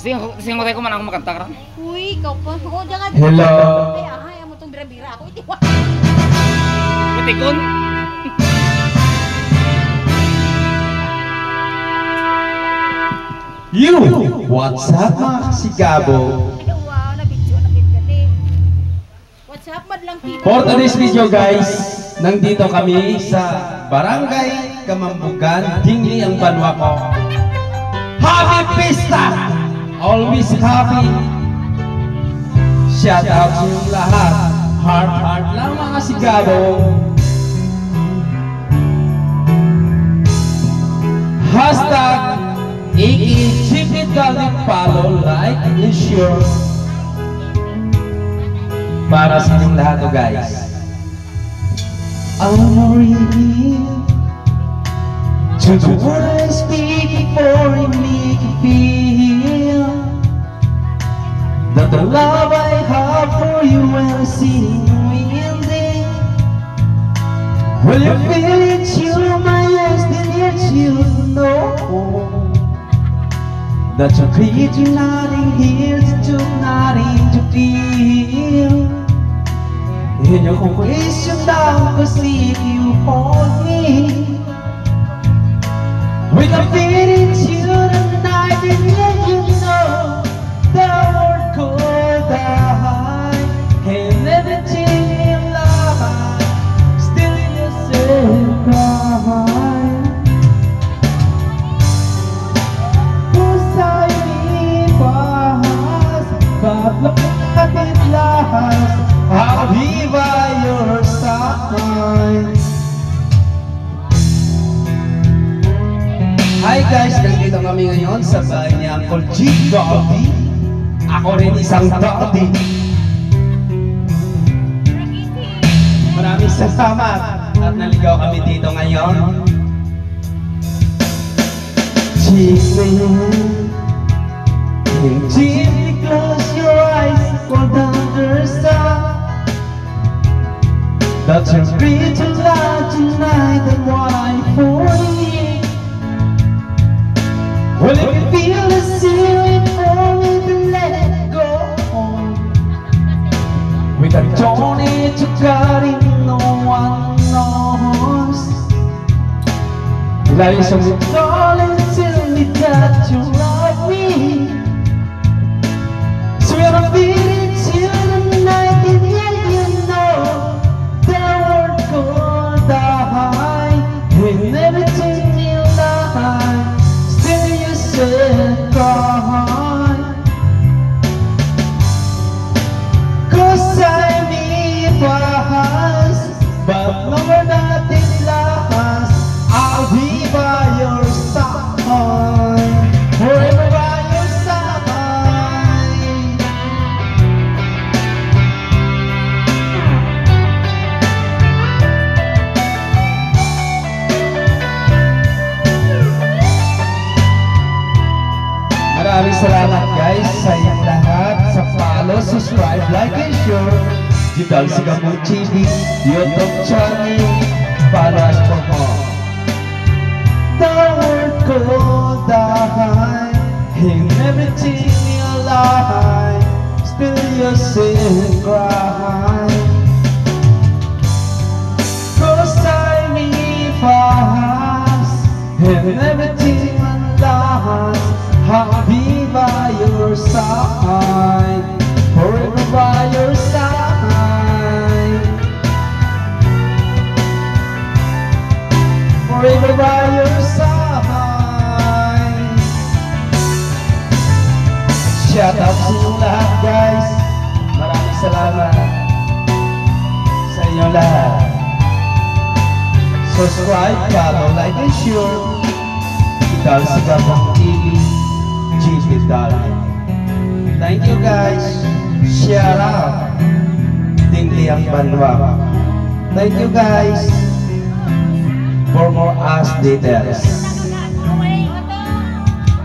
Singutay ko man ako makanta karon. Uy, ikaw pa. Oo, jangan. Hello. Ay, ahay, amo tong bira-bira ako. Itiwa. Putikon. You! What's up mga kasigabo? Wow, nabidyo na gani. What's up, madlang kita? For today's video guys, nandito kami sa Barangay Kamambugan, Dingli ang banwa ko. Happy Pista! Always happy! Shout out sa inyong lahat. Heart lang mga sigabo. Hashtag Ikijipitalit follow, like, and share. Para sa inyong lahat to guys. I'm real to the world I speak before you make you feel that the love I have for you when I see you winding. Will you feel it, you my eyes, then yet you know that your creature nothing here to nothing to feel. In your question down to see if you hold me. We can feel it you tonight and let you know the world could die and everything in life still you say cry. Cause I need us, but look at it last. I'll be by your side. Hi guys, nandito kami ngayon sa bahay ni Uncle G. Daddy. Ako rin isang daddy. Maraming salamat at naligaw kami dito ngayon. Gently close your eyes for the understand that you're free to love tonight and what I for you. Well, if you feel the ceiling falling, then let it go. We can turn it to God if no one knows. Like some darling, tell me that you love me. So we're feeling till the night, and yet you know the world could die and everything in life still you say cry. Cause I need us, but no more nothing lasts. I'll be by your side, forever by your side. Maraming salamat guys sa inyong lahat sa follow, subscribe, like, and share. Digital Sigabong TV YouTube channel para sa mga the world could die in everything in life still you say cry. Cause I need fast and everything in life I'll be by your side, forever by your side, forever by your side. Shout out sa inyong lahat guys. Maraming salamat sa inyong lahat. Subscribe, follow, like, and share. Digital Sigabong TV. Thank you guys. Shout out Dingli ang banwa. Thank you guys for more ask details.